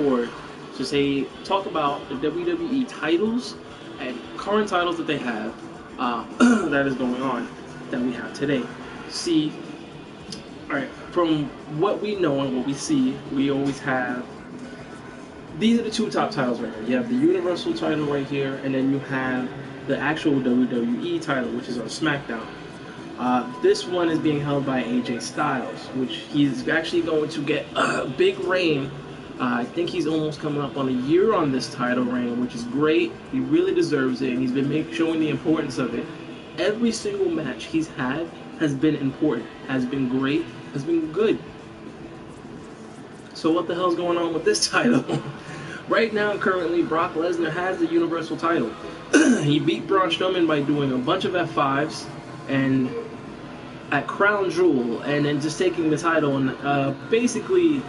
record to say, talk about the WWE titles and current titles that they have, that is going on, that we have today. See, alright, from what we know and what we see, we always have, these are the two top titles right here. You have the Universal title right here, and then you have the actual WWE title, which is on SmackDown. This one is being held by AJ Styles, which he's actually going to get a big reign. I think he's almost coming up on a year on this title reign, which is great. He really deserves it, and he's been showing the importance of it. Every single match he's had has been important, has been great, has been good. So what the hell's going on with this title? Right now, currently, Brock Lesnar has the Universal title. He beat Braun Strowman by doing a bunch of F5s and at Crown Jewel, and then just taking the title and basically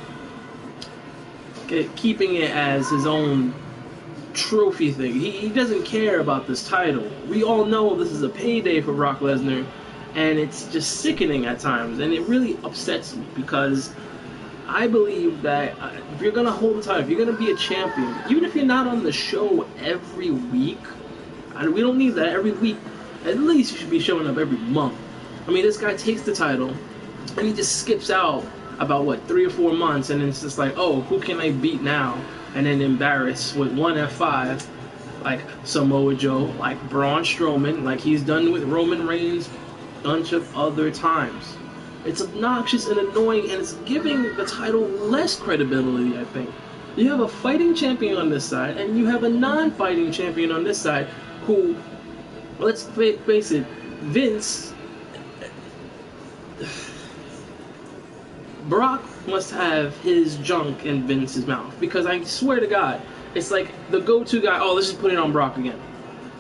keeping it as his own trophy thing. He doesn't care about this title. We all know this is a payday for Brock Lesnar, and it's just sickening at times, and it really upsets me because I believe that if you're going to hold the title, if you're going to be a champion, even if you're not on the show every week, and we don't need that every week, at least you should be showing up every month. I mean, this guy takes the title, and he just skips out about, what, 3 or 4 months, and it's just like, oh, who can I beat now? And then embarrass with one F5, like Samoa Joe, like Braun Strowman, like he's done with Roman Reigns a bunch of other times. It's obnoxious and annoying, and it's giving the title less credibility, I think. You have a fighting champion on this side, and you have a non-fighting champion on this side who, let's face it, Vince, Brock must have his junk in Vince's mouth, because I swear to God, it's like the go-to guy, oh, let's just put it on Brock again.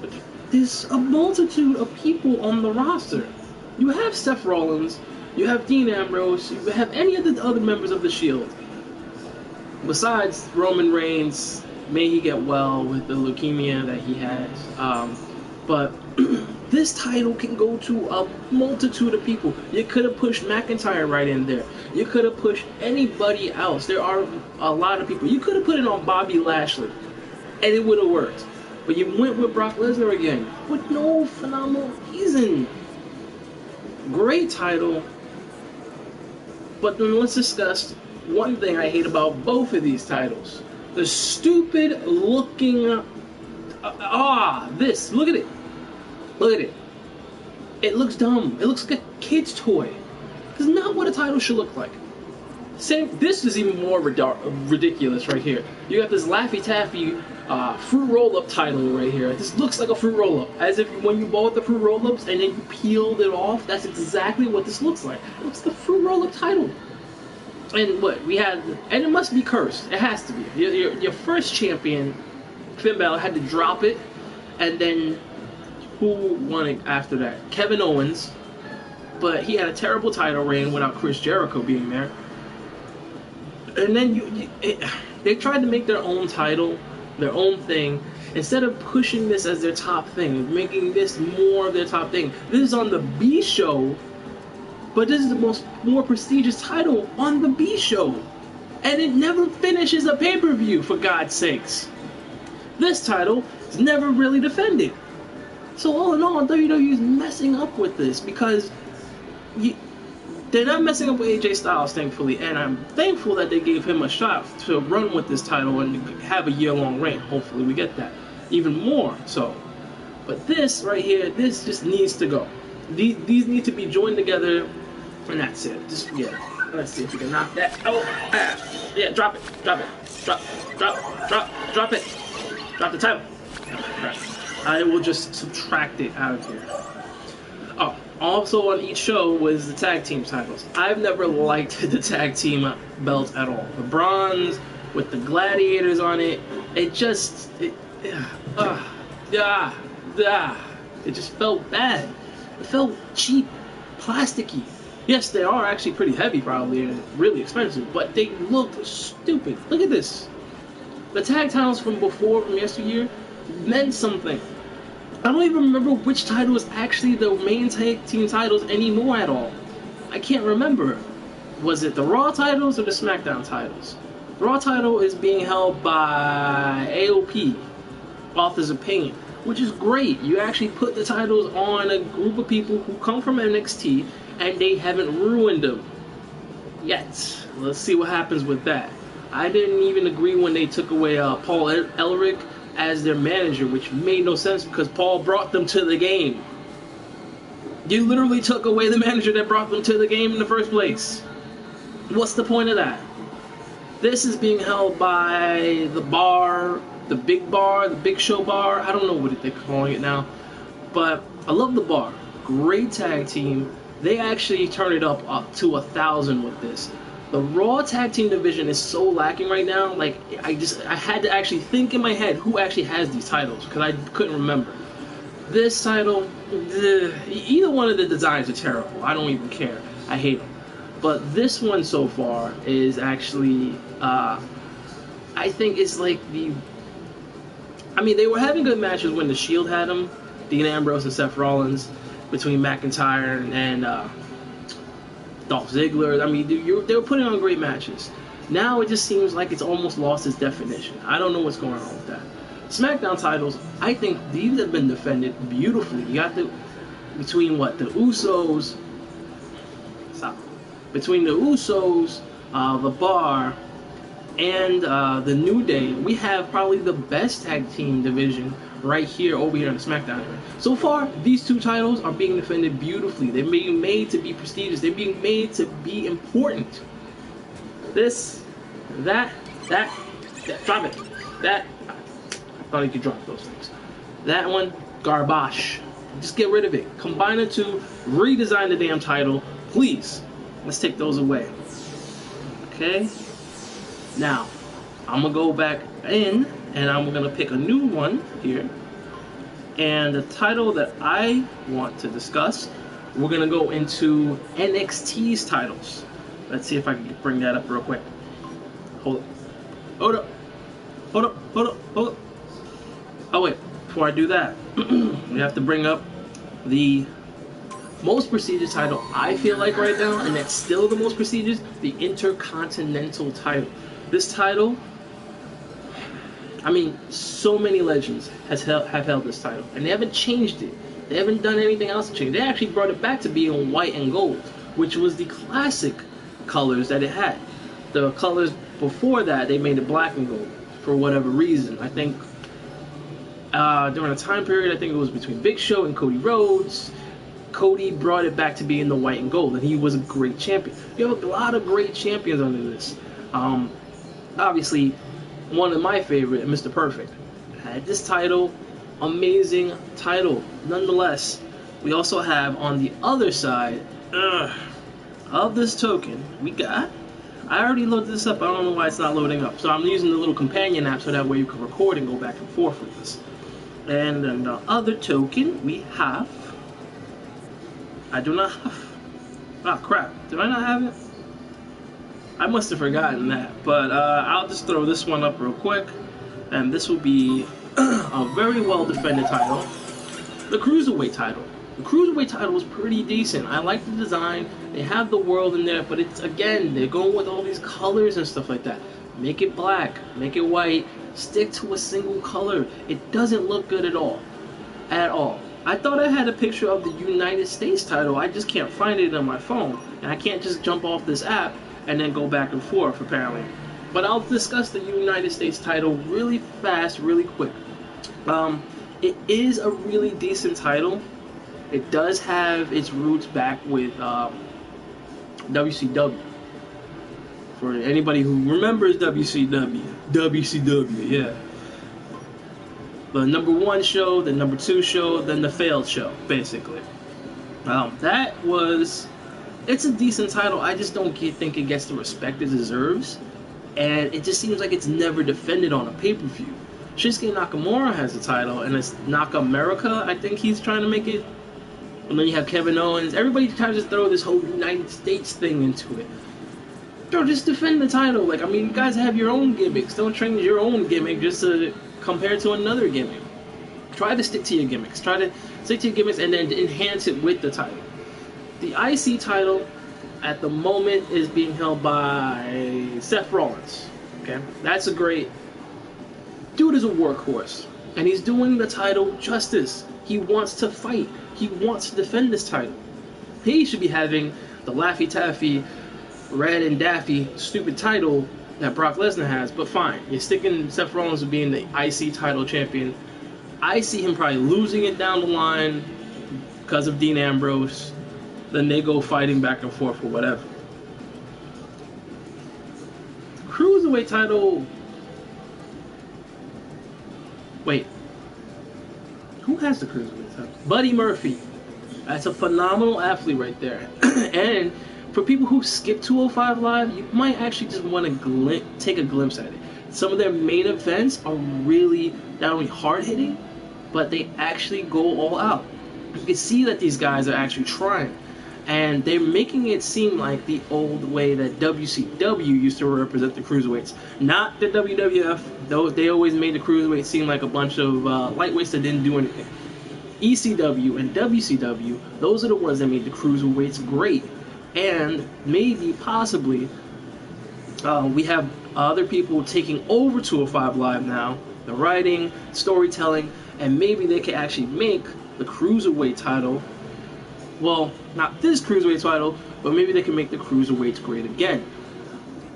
But there's a multitude of people on the roster. You have Seth Rollins, you have Dean Ambrose, you have any of the other members of the Shield. Besides Roman Reigns, may he get well with the leukemia that he has. But this title can go to a multitude of people. You could have pushed McIntyre right in there. You could have pushed anybody else. There are a lot of people. You could have put it on Bobby Lashley, and it would have worked. But you went with Brock Lesnar again, with no phenomenal reason. Great title. But then let's discuss one thing I hate about both of these titles. The stupid looking... this. Look at it. Look at it. It looks dumb. It looks like a kid's toy. This is not what a title should look like. This is even more ridiculous right here. You got this Laffy Taffy fruit roll-up title right here. This looks like a fruit roll-up. As if when you bought the fruit roll-ups and then you peeled it off, that's exactly what this looks like. It looks like the fruit roll-up title. And what? We had... And it must be cursed. It has to be. Your first champion, Finn Balor, had to drop it. And then... who won it after that? Kevin Owens. But he had a terrible title reign without Chris Jericho being there. And then they tried to make their own title, their own thing, instead of pushing this as their top thing, making this more of their top thing. This is on the B show, but this is the more prestigious title on the B show. And it never finishes a pay-per-view, for God's sakes. This title is never really defended. So all in all, WWE is messing up with this, because they're not messing up with AJ Styles, thankfully, and I'm thankful that they gave him a shot to run with this title and have a year-long reign. Hopefully we get that. Even more so. But this right here, this just needs to go. These need to be joined together, and that's it. Just, yeah. Let's see if we can knock that. Oh, yeah, drop it. Drop it. Drop it. Drop the title. Right. I will just subtract it out of here. Oh, also on each show was the tag team titles. I've never liked the tag team belt at all. The bronze with the gladiators on it, it just, it just felt bad. It felt cheap, plasticky. Yes, they are actually pretty heavy probably and really expensive, but they look stupid. Look at this. The tag titles from yesteryear, meant something. I don't even remember which title is actually the main tag team titles anymore at all. I can't remember. Was it the Raw titles or the SmackDown titles? The Raw title is being held by AOP, Author's Opinion, which is great. You actually put the titles on a group of people who come from NXT, and they haven't ruined them yet. Let's see what happens with that. I didn't even agree when they took away Paul Ellerick as their manager, which made no sense because Paul brought them to the game. You literally took away the manager that brought them to the game in the first place. What's the point of that? This is being held by the Bar, the Big Show Bar. I don't know what they're calling it now, but I love the Bar. Great tag team. They actually turn it up to 1,000 with this. The Raw tag team division is so lacking right now. Like I had to actually think in my head who actually has these titles because I couldn't remember. This title, either one of the designs are terrible. I don't even care. I hate them. But this one so far is actually, I think it's like I mean, they were having good matches when the Shield had them, Dean Ambrose and Seth Rollins, between McIntyre and Dolph Ziggler. I mean, they were putting on great matches. Now it just seems like it's almost lost its definition. I don't know what's going on with that. SmackDown titles, I think these have been defended beautifully. You got between the Usos. Stop. Between the Usos, the Bar, and the New Day, we have probably the best tag team division right here over here on the SmackDown. So far, these two titles are being defended beautifully. They're being made to be prestigious. They're being made to be important. This, that, drop it. That, I thought you could drop those things. That one, garbage. Just get rid of it. Combine the two, redesign the damn title, please. Let's take those away. Okay. Now, I'm gonna go back in and I'm gonna pick a new one here. And the title that I want to discuss, we're gonna go into NXT's titles. Let's see if I can bring that up real quick. Hold up. Oh wait, before I do that, we have to bring up the most prestigious title I feel like right now, and that's still the most prestigious, the Intercontinental title. This title, I mean, so many legends have held this title, and they haven't changed it. They haven't done anything else to change. They actually brought it back to being white and gold, which was the classic colors that it had. The colors before that, they made it black and gold for whatever reason. I think during a time period, I think it was between Big Show and Cody Rhodes. Cody brought it back to being the white and gold, and he was a great champion. You have a lot of great champions under this. Obviously, one of my favorite, Mr. Perfect, had this title. Amazing title. Nonetheless, we also have on the other side of this token, we got, I already loaded this up, I don't know why it's not loading up. So I'm using the little companion app so that way you can record and go back and forth with this. And then the other token we have, I do not have, oh crap, did I not have it? I must have forgotten that, but I'll just throw this one up real quick, and this will be a very well defended title, the Cruiserweight title. The Cruiserweight title is pretty decent. I like the design, they have the world in there, but it's, again, they're going with all these colors and stuff like that. Make it black, make it white, stick to a single color. It doesn't look good at all. At all. I thought I had a picture of the United States title, I just can't find it on my phone, and I can't just jump off this app and then go back and forth apparently. But I'll discuss the United States title really fast, really quick. It is a really decent title. It does have its roots back with WCW. For anybody who remembers WCW, yeah. The #1 show, the #2 show, then the failed show, basically. It's a decent title. I just don't think it gets the respect it deserves, and it just seems like it's never defended on a pay-per-view. Shinsuke Nakamura has the title, and it's Nakamerica, I think he's trying to make it. And then you have Kevin Owens. Everybody tries to throw this whole United States thing into it. Bro, just defend the title. Like, I mean, you guys have your own gimmicks. Don't change your own gimmick just to compare to another gimmick. Try to stick to your gimmicks. Try to stick to your gimmicks and then enhance it with the title. The IC title at the moment is being held by Seth Rollins. Okay, that's a great... Dude is a workhorse, and he's doing the title justice. He wants to fight. He wants to defend this title. He should be having the Laffy Taffy, Red and Daffy stupid title that Brock Lesnar has, but fine. You're sticking Seth Rollins with being the IC title champion. I see him probably losing it down the line because of Dean Ambrose. Then they go fighting back and forth or whatever. Cruiserweight title... Wait. Who has the Cruiserweight title? Buddy Murphy. That's a phenomenal athlete right there. And for people who skip 205 Live, you might actually just want to take a glimpse at it. Some of their main events are really not only hard-hitting, but they actually go all out. You can see that these guys are actually trying. And they're making it seem like the old way that WCW used to represent the Cruiserweights. Not the WWF. They always made the Cruiserweights seem like a bunch of lightweights that didn't do anything. ECW and WCW, those are the ones that made the Cruiserweights great. And maybe, possibly, we have other people taking over 205 Live now. The writing, storytelling, and maybe they can actually make the Cruiserweight title... Well, not this Cruiserweight title, but maybe they can make the Cruiserweights great again.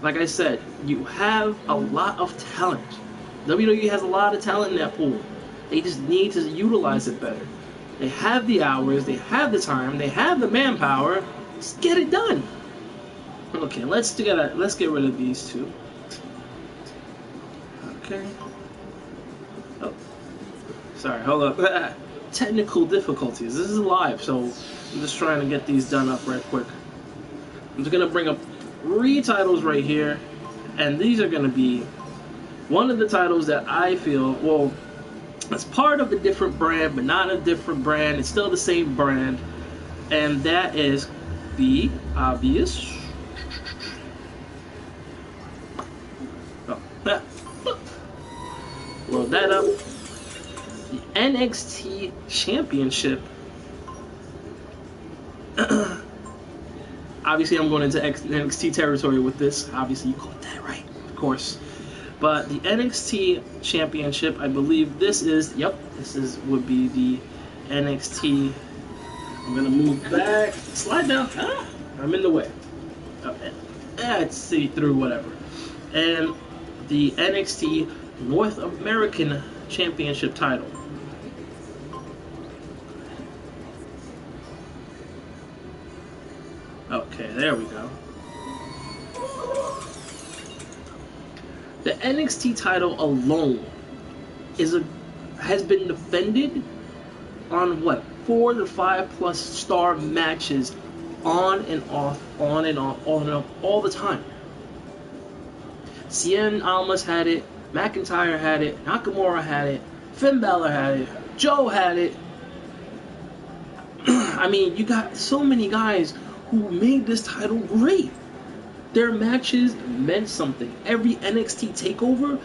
Like I said, you have a lot of talent. WWE has a lot of talent in that pool. They just need to utilize it better. They have the hours, they have the time, they have the manpower. Just get it done. Okay, let's get rid of these two. Okay. Oh, sorry. Hold up. Technical difficulties. This is live, so I'm just trying to get these done up right quick. I'm just gonna bring up 3 titles right here, and these are gonna be one of the titles that I feel, well, it's part of a different brand, but not a different brand. It's still the same brand, and that is the obvious. Oh, load that up. The NXT Championship. Obviously, I'm going into NXT territory with this. Obviously, you caught that right, of course. But the NXT Championship, I believe this is, yep, would be the NXT. I'm going to move back. Slide down. Ah, I'm in the way. It's see through, whatever. And the NXT North American Championship title. Okay, there we go. The NXT title alone has been defended on what, 4 to 5+ star matches, on and off, on and off, on and off, all the time. Cien Almas had it, McIntyre had it, Nakamura had it, Finn Balor had it, Joe had it. I mean, you got so many guys who made this title great. Their matches meant something. Every NXT takeover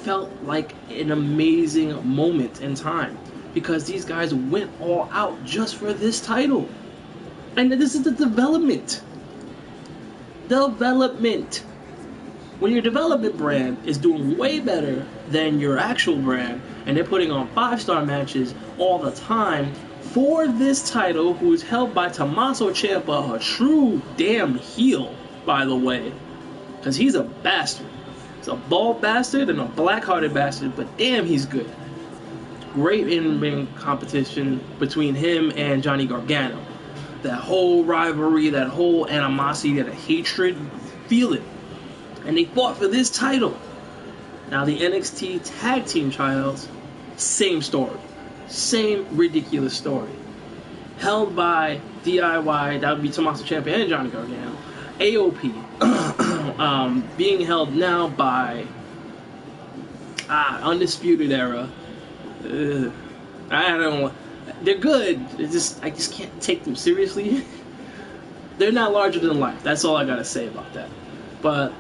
felt like an amazing moment in time because these guys went all out just for this title. And this is the development. When your development brand is doing way better than your actual brand, and they're putting on 5-star matches all the time for this title, who is held by Tommaso Ciampa, a true damn heel, by the way, because he's a bastard. He's a bald bastard and a black-hearted bastard, but damn, he's good. Great in-ring competition between him and Johnny Gargano. That whole rivalry, that whole animosity, that hatred, feel it. And they fought for this title. Now the NXT Tag Team Titles, same story. Same ridiculous story. Held by DIY, that would be Tommaso Ciampa and Johnny Gargano. AOP, being held now by Undisputed Era. I don't know. They're good. I just can't take them seriously. They're not larger than life. That's all I gotta say about that. But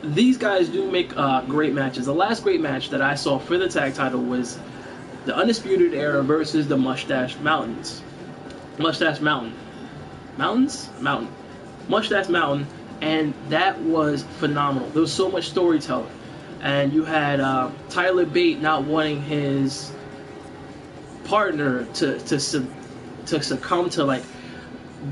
these guys do make great matches. The last great match that I saw for the tag title was the Undisputed Era versus the Mustache Mountains. Mustache Mountain. Mountains? Mountain. Mustache Mountain and that was phenomenal. There was so much storytelling, and you had Tyler Bate not wanting his partner to succumb to like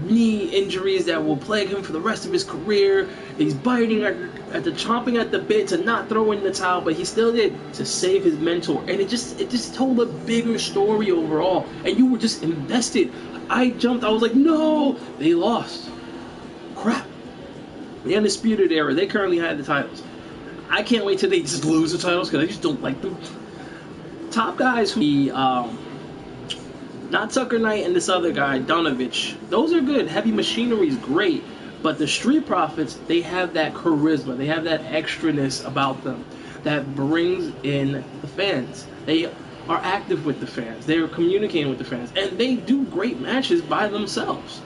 knee injuries that will plague him for the rest of his career. He's biting chomping at the bit to not throw in the towel, but he still did to save his mentor. And it just told a bigger story overall, and you were just invested. I jumped. I was like, no, they lost. Crap. The Undisputed Era, they currently had the titles. I can't wait till they just lose the titles because I just don't like them. Top guys who not Tucker Knight and this other guy, Donovich. Those are good. Heavy Machinery is great. But the Street Profits, they have that charisma. They have that extraness about them that brings in the fans. They are active with the fans. They're communicating with the fans. And they do great matches by themselves.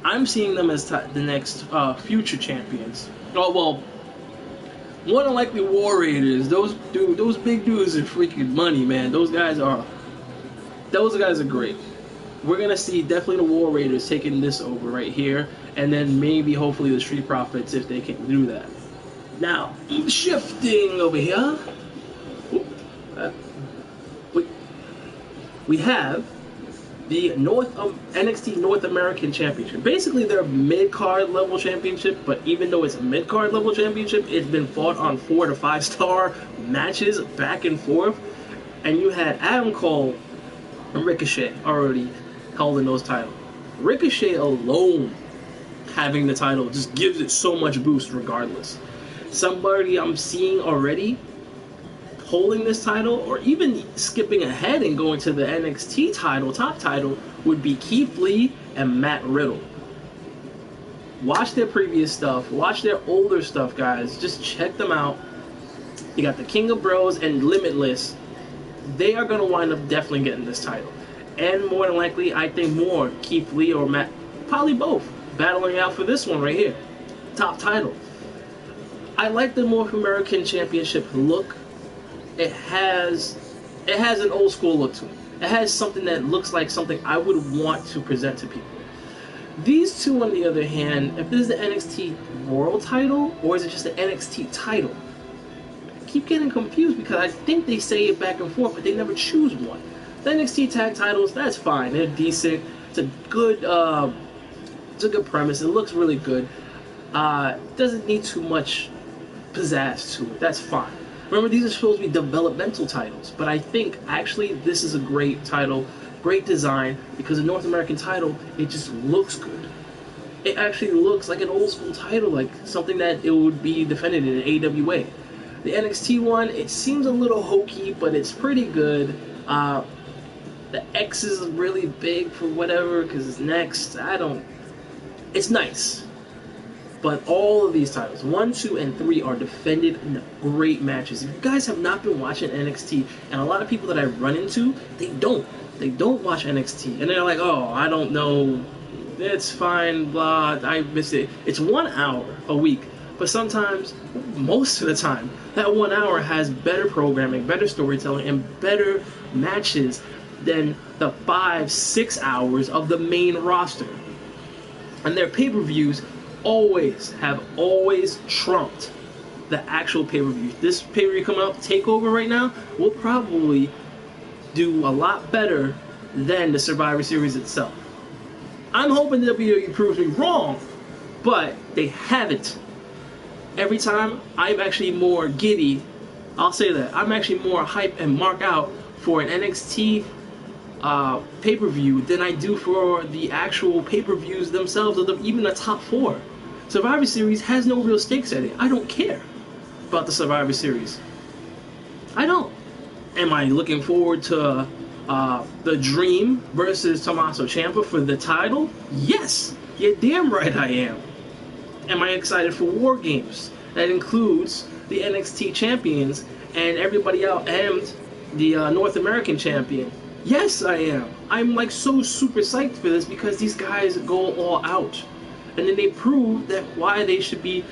I'm seeing them as the next future champions. Oh, well, more than likely War Raiders. Those big dudes are freaking money, man. Those guys are great. We're going to see definitely the War Raiders taking this over right here, and then maybe hopefully the Street Profits if they can do that. Now, shifting over here, we have the NXT North American Championship. Basically, they're a mid-card level championship, but even though it's a mid-card level championship, it's been fought on 4 to 5 star matches back and forth, and you had Adam Cole and Ricochet already holding those titles. Ricochet alone having the title just gives it so much boost regardless. Somebody I'm seeing already holding this title, or even skipping ahead and going to the NXT title, top title, would be Keith Lee and Matt Riddle. Watch their previous stuff, watch their older stuff, guys. Just check them out. You got the King of Bros and Limitless. They are going to wind up definitely getting this title. And more than likely, I think more Keith Lee or Matt, probably both, battling out for this one right here. Top title. I like the North American Championship look. It has an old school look to it. It has something that looks like something I would want to present to people. These two, on the other hand, if this is the NXT World title, or is it just the NXT title? I keep getting confused because I think they say it back and forth, but they never choose one. The NXT Tag Titles, that's fine. They're decent. It's a good premise. It looks really good. Doesn't need too much pizzazz to it. That's fine. Remember, these are supposed to be developmental titles, but I think actually this is a great title, great design, because the North American title, it just looks good. It actually looks like an old school title, like something that it would be defended in an AWA. The NXT one, it seems a little hokey, but it's pretty good. The X is really big for whatever, because it's next. It's nice. But all of these titles, 1, 2, and 3, are defended in great matches. If you guys have not been watching NXT, and a lot of people that I run into, they don't watch NXT. And they're like, oh, I don't know, it's fine, blah, I miss it. It's 1 hour a week. But sometimes, most of the time, that 1 hour has better programming, better storytelling, and better matches than the 5, 6 hours of the main roster. And their pay-per-views always trumped the actual pay-per-view. This pay-per-view coming out, TakeOver right now, will probably do a lot better than the Survivor Series itself. I'm hoping WWE proves me wrong, but they haven't. Every time, I'm actually more giddy. I'll say that. I'm actually more hype and mark out for an NXT pay-per-view than I do for the actual pay-per-views themselves, or even the top 4. Survivor Series has no real stakes at it. I don't care about the Survivor Series. I don't. Am I looking forward to the Dream versus Tommaso Ciampa for the title? Yes, you're damn right I am. Am I excited for War Games? That includes the NXT champions and everybody else, and the North American champion. Yes, I am. I'm like so super psyched for this because these guys go all out. And then they prove that why they should be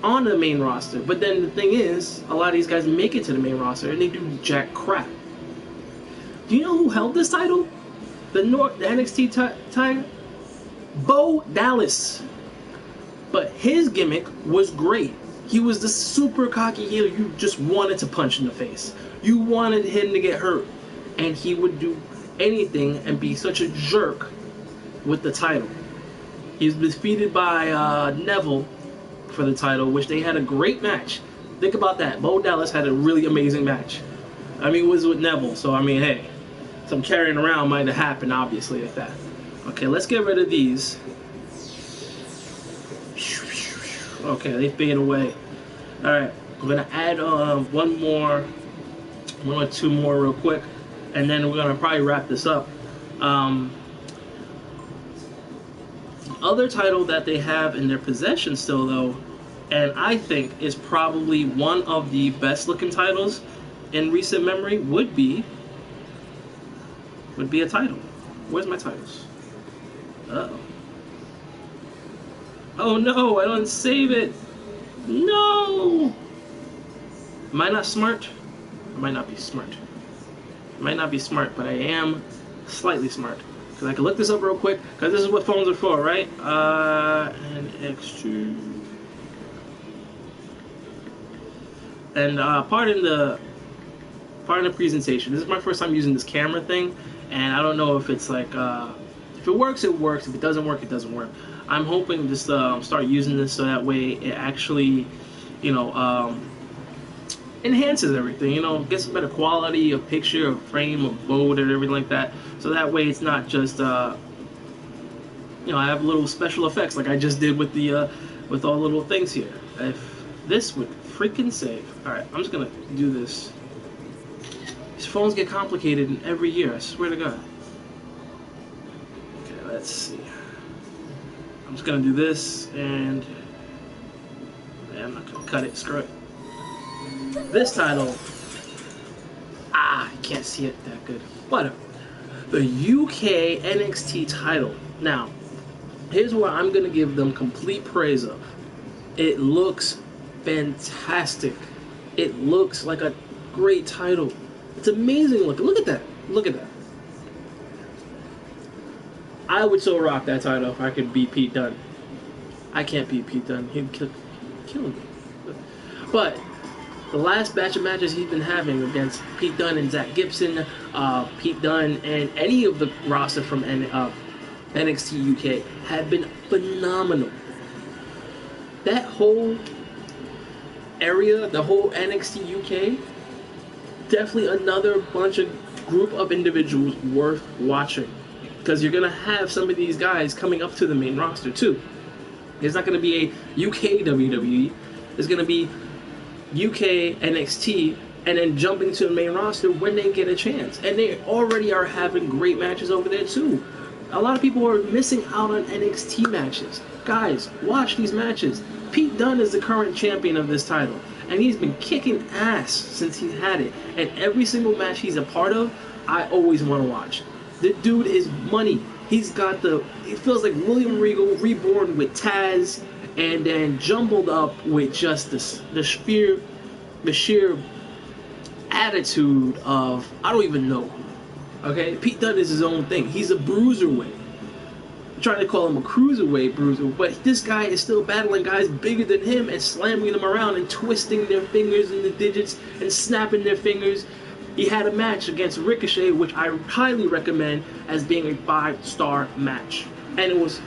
on the main roster. But then the thing is, a lot of these guys make it to the main roster and they do jack crap. Do you know who held this title? The NXT title? Bo Dallas. But his gimmick was great. He was the super cocky heel you just wanted to punch in the face. You wanted him to get hurt. And he would do anything and be such a jerk with the title. He was defeated by Neville for the title, which they had a great match. Think about that. Bo Dallas had a really amazing match. I mean, it was with Neville, so I mean, hey, some carrying around might have happened, obviously, like that. Okay, let's get rid of these. Okay, they fade away. Alright, I'm gonna add one or two more real quick, and then we're gonna probably wrap this up. The other title that they have in their possession still, though, and I think is probably one of the best looking titles in recent memory, would be a title. Where's my titles? Uh-oh. Oh no, I don't save it. No! Am I not smart? I might not be smart. I might not be smart, but I am slightly smart. Because I can look this up real quick, because this is what phones are for, right? NXT. And pardon the presentation. This is my first time using this camera thing, and I don't know if it's like, if it works, it works. If it doesn't work, it doesn't work. I'm hoping to just start using this so that way it actually, you know, enhances everything. You know, gets a better quality of picture, of frame, of mode, and everything like that. So that way it's not just, you know, I have little special effects like I just did with the with all the little things here. If this would freaking save. All right, I'm just gonna do this. These phones get complicated in every year. I swear to God. Okay, let's see. I'm just gonna do this, and I'm not gonna cut it. Screw it. This title, I can't see it that good. Whatever. The UK NXT title. Now, here's what I'm gonna give them complete praise of. It looks fantastic. It looks like a great title. It's amazing looking. Look at that. Look at that. I would so rock that title if I could beat Pete Dunne. I can't beat Pete Dunne. He'd kill me. But the last batch of matches he's been having against Pete Dunne and Zach Gibson, Pete Dunne and any of the roster from NXT UK have been phenomenal. That whole area, the whole NXT UK, definitely another group of individuals worth watching. Because you're going to have some of these guys coming up to the main roster too. There's not going to be a UK WWE. There's going to be UK NXT and then jumping to the main roster when they get a chance. And they already are having great matches over there too. A lot of people are missing out on NXT matches. Guys, watch these matches. Pete Dunne is the current champion of this title. And he's been kicking ass since he's had it. And every single match he's a part of, I always want to watch. The dude is money. He's got it feels like William Regal reborn with Taz and then jumbled up with just the sheer attitude of, I don't even know. Okay? Pete Dunne is his own thing. He's a bruiserweight. I'm trying to call him a cruiserweight bruiser, but this guy is still battling guys bigger than him and slamming them around and twisting their fingers in the digits and snapping their fingers. He had a match against Ricochet, which I highly recommend as being a 5-star match. And it was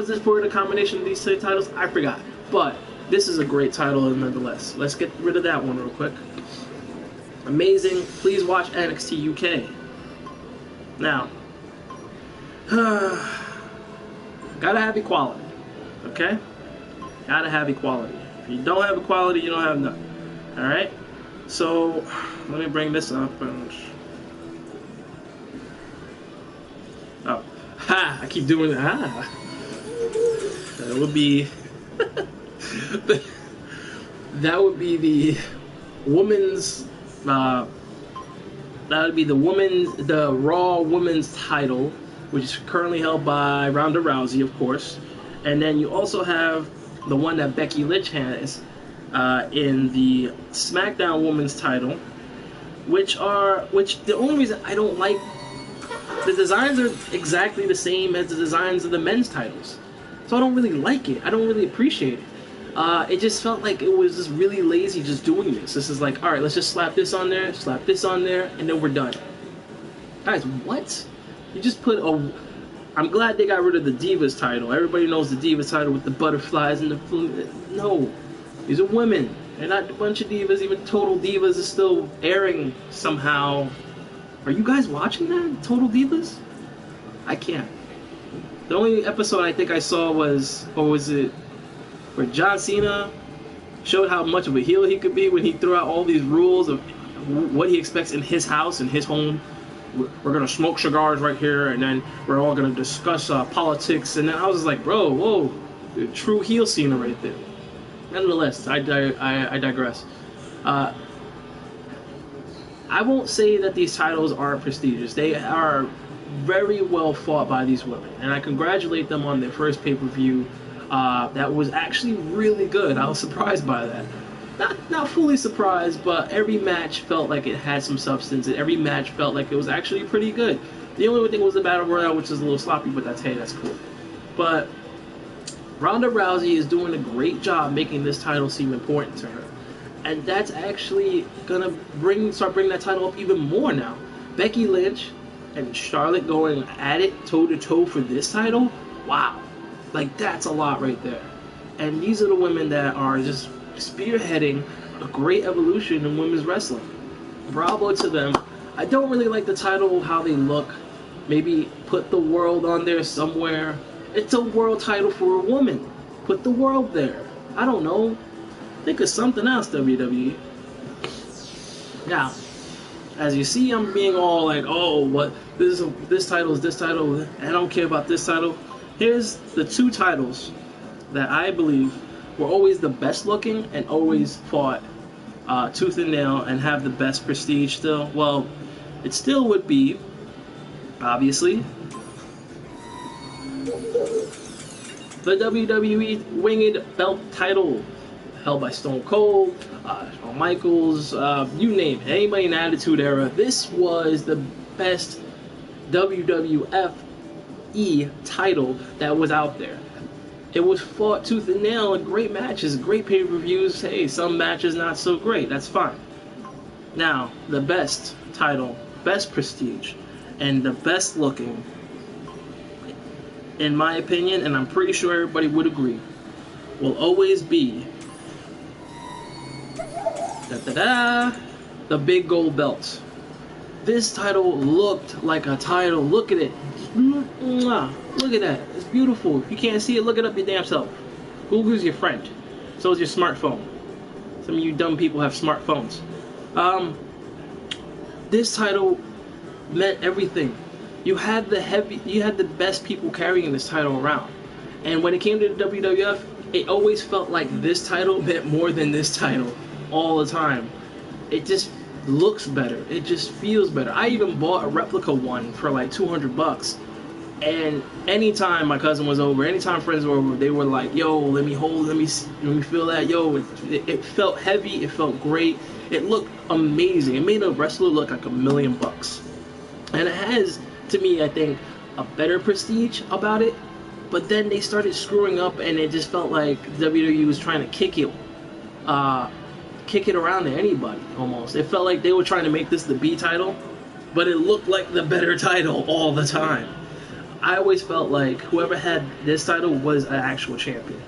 this for the combination of these two titles? I forgot. But this is a great title nonetheless. Let's get rid of that one real quick. Amazing. Please watch NXT UK. Now, gotta have equality. Okay? Gotta have equality. If you don't have equality, you don't have nothing. Alright? So, let me bring this up and... Oh. Ha! I keep doing it. Ah! That would be... that would be the women's... that would be the Raw Women's title, which is currently held by Ronda Rousey, of course. And then you also have the one that Becky Lynch has, in the Smackdown Women's title, which the only reason I don't like, the designs are exactly the same as the designs of the men's titles. So I don't really like it. I don't really appreciate it. It just felt like it was just really lazy just doing this. This is like, alright, let's just slap this on there, and then we're done. Guys, what? You just put a... I'm glad they got rid of the Divas title. Everybody knows the Divas title with the butterflies and the... No. These are women. They're not a bunch of divas. Even Total Divas is still airing somehow. Are you guys watching that? Total Divas? I can't. The only episode I think I saw was... Or was it... where John Cena showed how much of a heel he could be when he threw out all these rules of what he expects in his house, in his home. We're going to smoke cigars right here, and then we're all going to discuss politics. And then I was like, bro, whoa, true heel Cena right there. Nonetheless, I digress. I won't say that these titles are prestigious. They are very well fought by these women, and I congratulate them on their first pay-per-view. That was actually really good. I was surprised by that. Not fully surprised, but every match felt like it had some substance, and every match felt like it was actually pretty good. The only thing was the Battle Royale, which is a little sloppy, but that's cool. But Ronda Rousey is doing a great job making this title seem important to her. And that's actually gonna start bringing that title up even more now. Becky Lynch and Charlotte going at it toe-to-toe for this title? Wow. Like, that's a lot right there. And these are the women that are just spearheading a great evolution in women's wrestling. Bravo to them. I don't really like the title, how they look. Maybe put the world on there somewhere. It's a world title for a woman. Put the world there. I don't know. Think of something else, WWE. Now, as you see, I'm being all like, oh, what? This title is this title. I don't care about this title. Here's the two titles that I believe were always the best looking and always fought tooth and nail and have the best prestige still. Well, it still would be, obviously, the WWE Winged Belt title, held by Stone Cold, Shawn Michaels, you name it, anybody in the Attitude Era. This was the best WWF title that was out there. It was fought tooth and nail in great matches, great pay-per-views. Hey, some matches not so great, that's fine. Now, the best title, best prestige, and the best looking, in my opinion, and I'm pretty sure everybody would agree, will always be the big gold belt. This title looked like a title. Look at it. Look at that. It's beautiful. If you can't see it, look it up your damn self. Google's your friend. So is your smartphone. Some of you dumb people have smartphones. This title meant everything. You had the best people carrying this title around. And when it came to the WWF, it always felt like this title meant more than this title all the time. It just looks better. It just feels better. I even bought a replica one for like $200. And anytime my cousin was over, anytime friends were over, they were like, yo, let me feel that. Yo, it felt heavy. It felt great. It looked amazing. It made a wrestler look like $1 million. And it has, to me, I think, a better prestige about it. But then they started screwing up, and it just felt like WWE was trying to kick it around to anybody, almost. It felt like they were trying to make this the B title, but it looked like the better title all the time. I always felt like whoever had this title was an actual champion.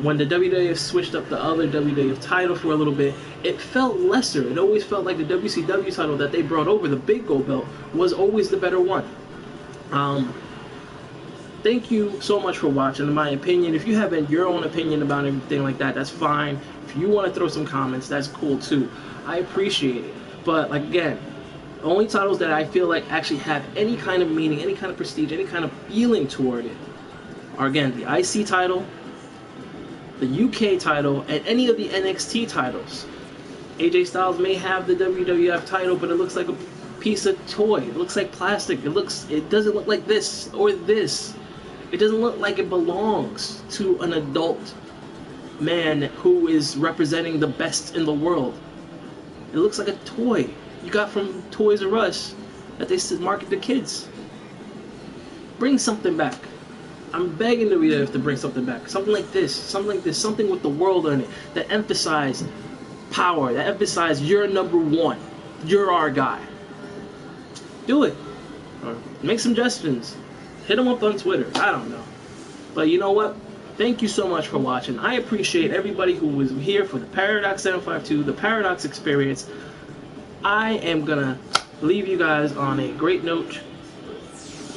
When the WWF switched up the other WWF title for a little bit, it felt lesser. It always felt like the WCW title that they brought over, the big gold belt, was always the better one. Thank you so much for watching. In my opinion, if you have your own opinion about everything like that, that's fine. If you want to throw some comments, that's cool too. I appreciate it. But like, again, the only titles that I feel like actually have any kind of meaning, any kind of prestige, any kind of feeling toward it are, again, the IC title, the UK title, and any of the NXT titles. AJ Styles may have the WWF title, but it looks like a piece of toy. It looks like plastic. It doesn't look like this or this. It doesn't look like it belongs to an adult man who is representing the best in the world. It looks like a toy you got from Toys R Us that they market to kids. Bring something back. I'm begging the WWF to bring something back. Something like this. Something with the world on it. That emphasize power. That emphasize you're number one. You're our guy. Do it. Or make suggestions. Hit them up on Twitter. I don't know. But you know what? Thank you so much for watching. I appreciate everybody who was here for the Paradox 752, the Paradox Experience. I am gonna leave you guys on a great note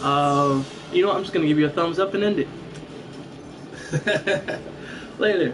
of, you know what, I'm just gonna give you a thumbs up and end it. Later.